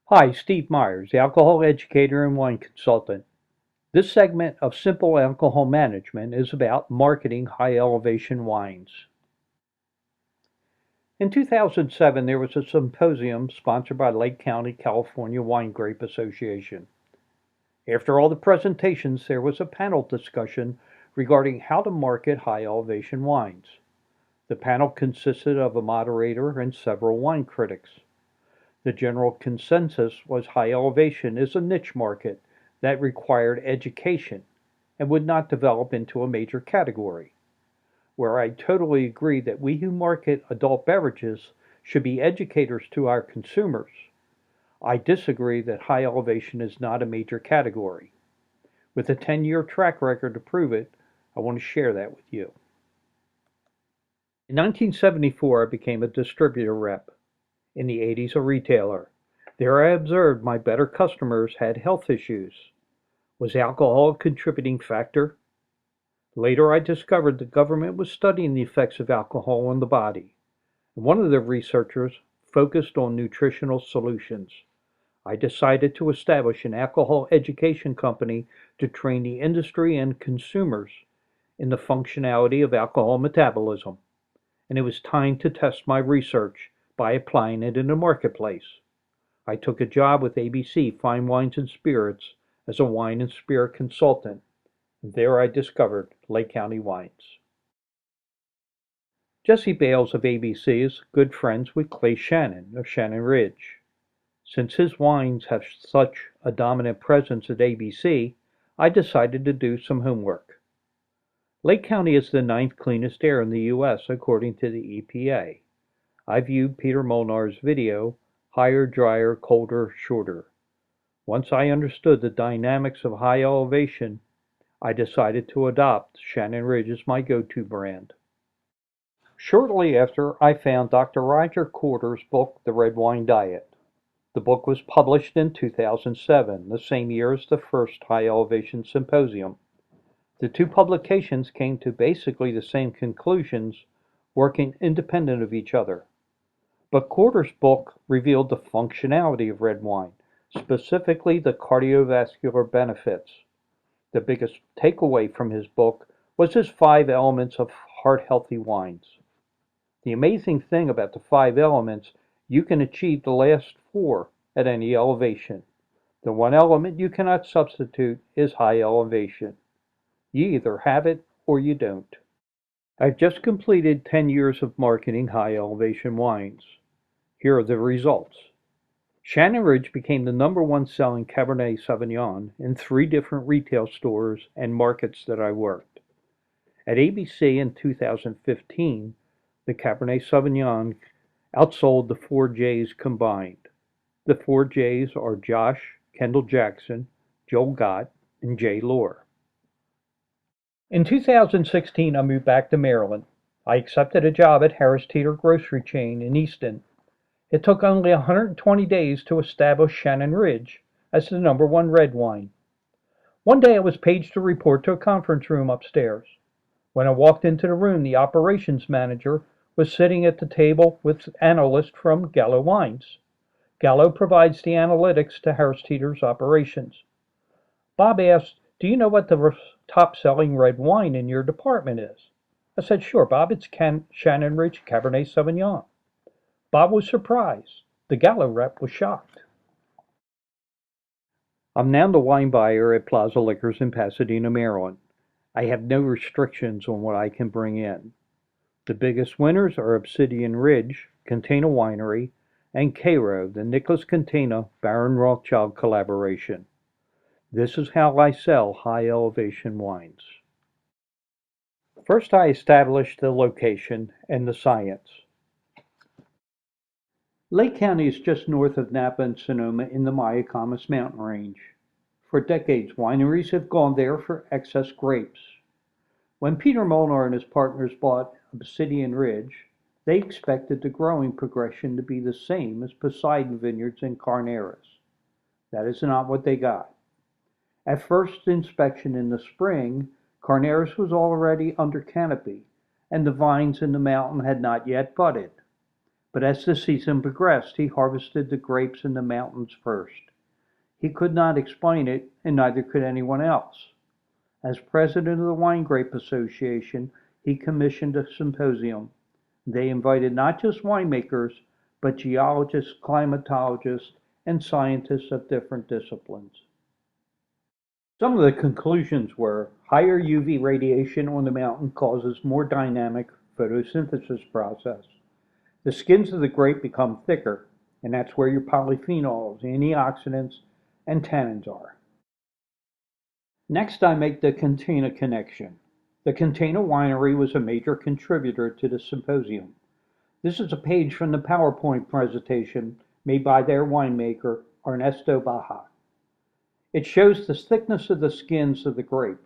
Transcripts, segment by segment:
Hi, Steve Myers, alcohol educator and wine consultant. This segment of Simple Alcohol Management is about marketing high elevation wines. In 2007, there was a symposium sponsored by Lake County, California Wine Grape Association. After all the presentations, there was a panel discussion regarding how to market high elevation wines. The panel consisted of a moderator and several wine critics. The general consensus was high elevation is a niche market that required education and would not develop into a major category. Where I totally agree that we who market adult beverages should be educators to our consumers, I disagree that high elevation is not a major category. With a 10-year track record to prove it, I want to share that with you. In 1974, I became a distributor rep. In the 80s, a retailer. There I observed my better customers had health issues. Was alcohol a contributing factor? Later I discovered the government was studying the effects of alcohol on the body. One of the researchers focused on nutritional solutions. I decided to establish an alcohol education company to train the industry and consumers in the functionality of alcohol metabolism. And it was time to test my research by applying it in the marketplace. I took a job with ABC Fine Wines and Spirits as a wine and spirit consultant, and there I discovered Lake County Wines. Jesse Bales of ABC is good friends with Clay Shannon of Shannon Ridge. Since his wines have such a dominant presence at ABC, I decided to do some homework. Lake County is the ninth cleanest air in the U.S. according to the EPA. I viewed Peter Molnar's video, Higher, Drier, Colder, Shorter. Once I understood the dynamics of high elevation, I decided to adopt Shannon Ridge as my go-to brand. Shortly after, I found Dr. Roger Corder's book, The Red Wine Diet. The book was published in 2007, the same year as the first High Elevation Symposium. The two publications came to basically the same conclusions, working independent of each other. But Corder's book revealed the functionality of red wine, specifically the cardiovascular benefits. The biggest takeaway from his book was his 5 elements of heart-healthy wines. The amazing thing about the 5 elements, you can achieve the last 4 at any elevation. The one element you cannot substitute is high elevation. You either have it or you don't. I've just completed 10 years of marketing high elevation wines. Here are the results. Shannon Ridge became the #1 selling Cabernet Sauvignon in 3 different retail stores and markets that I worked. At ABC in 2015, the Cabernet Sauvignon outsold the 4 J's combined. The 4 J's are Josh, Kendall Jackson, Joel Gott, and Jay Lohr. In 2016, I moved back to Maryland. I accepted a job at Harris Teeter grocery chain in Easton. It took only 120 days to establish Shannon Ridge as the #1 red wine. One day I was paged to report to a conference room upstairs. When I walked into the room, the operations manager was sitting at the table with analysts from Gallo Wines. Gallo provides the analytics to Harris Teeter's operations. Bob asked, "Do you know what the top selling red wine in your department is?" I said, "Sure, Bob, it's Shannon Ridge Cabernet Sauvignon." Bob was surprised. The Gallo rep was shocked. I'm now the wine buyer at Plaza Liquors in Pasadena, Maryland. I have no restrictions on what I can bring in. The biggest winners are Obsidian Ridge, Container Winery, and Cairo, the Nicholas Container Baron Rothschild collaboration. This is how I sell high elevation wines. First, I established the location and the science. Lake County is just north of Napa and Sonoma in the Mayacamas mountain range. For decades, wineries have gone there for excess grapes. When Peter Molnar and his partners bought Obsidian Ridge, they expected the growing progression to be the same as Poseidon Vineyards and Carneras. That is not what they got. At first inspection in the spring, Carneras was already under canopy, and the vines in the mountain had not yet budded. But as the season progressed, he harvested the grapes in the mountains first. He could not explain it, and neither could anyone else. As president of the Wine Grape Association, he commissioned a symposium. They invited not just winemakers, but geologists, climatologists, and scientists of different disciplines. Some of the conclusions were higher UV radiation on the mountain causes more dynamic photosynthesis process. The skins of the grape become thicker, and that's where your polyphenols, antioxidants, and tannins are. Next, I make the Catena connection. The Catena Winery was a major contributor to the symposium. This is a page from the PowerPoint presentation made by their winemaker, Ernesto Baja. It shows the thickness of the skins of the grape.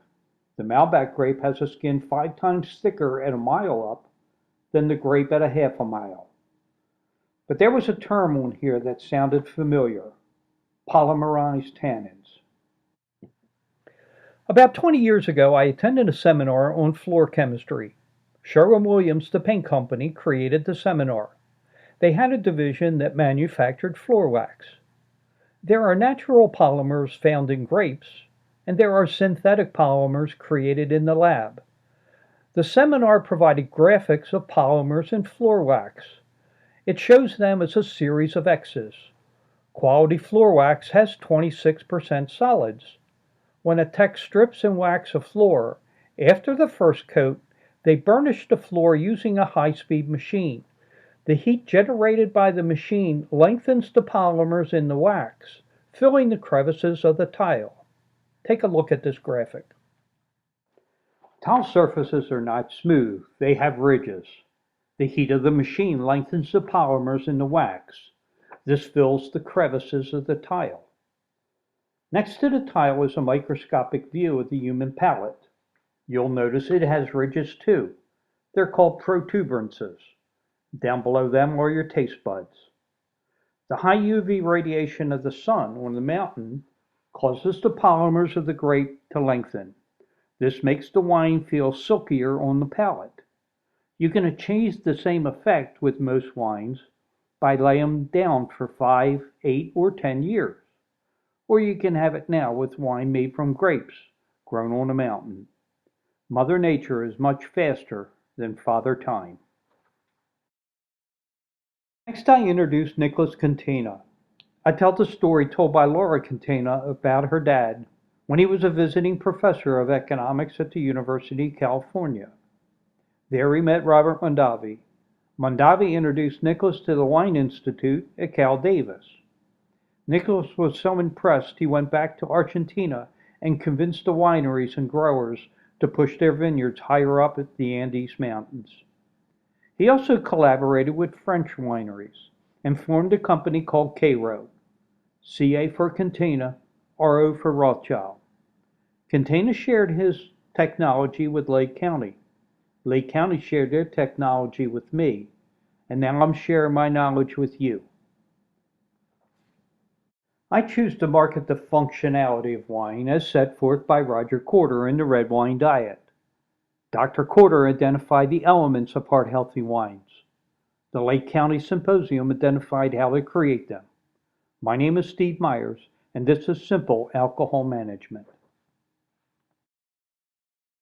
The Malbec grape has a skin 5 times thicker at a mile up than the grape at a half a mile. But there was a term on here that sounded familiar: polymerized tannins. About 20 years ago, I attended a seminar on floor chemistry. Sherwin-Williams, the paint company, created the seminar. They had a division that manufactured floor wax. There are natural polymers found in grapes, and there are synthetic polymers created in the lab. The seminar provided graphics of polymers in floor wax. It shows them as a series of X's. Quality floor wax has 26% solids. When a tech strips and wax a floor, after the first coat, they burnish the floor using a high-speed machine. The heat generated by the machine lengthens the polymers in the wax, filling the crevices of the tile. Take a look at this graphic. Tile surfaces are not smooth, they have ridges. The heat of the machine lengthens the polymers in the wax. This fills the crevices of the tile. Next to the tile is a microscopic view of the human palate. You'll notice it has ridges too. They're called protuberances. Down below them are your taste buds. The high UV radiation of the sun on the mountain causes the polymers of the grape to lengthen. This makes the wine feel silkier on the palate. You can achieve the same effect with most wines by laying them down for 5, 8, or 10 years. Or you can have it now with wine made from grapes grown on a mountain. Mother Nature is much faster than Father Time. Next, I introduce Nicholas Catena. I tell the story told by Laura Catena about her dad when he was a visiting professor of economics at the University of California. There he met Robert Mondavi. Mondavi introduced Nicholas to the Wine Institute at Cal Davis. Nicholas was so impressed he went back to Argentina and convinced the wineries and growers to push their vineyards higher up at the Andes Mountains. He also collaborated with French wineries and formed a company called CARO, CA for Catena, RO for Rothschild. Catena shared his technology with Lake County. Lake County shared their technology with me, and now I'm sharing my knowledge with you. I choose to market the functionality of wine as set forth by Roger Corder in the Red Wine Diet. Dr. Corder identified the elements of heart-healthy wines. The Lake County Symposium identified how to create them. My name is Steve Myers, and this is Simple Alcohol Management.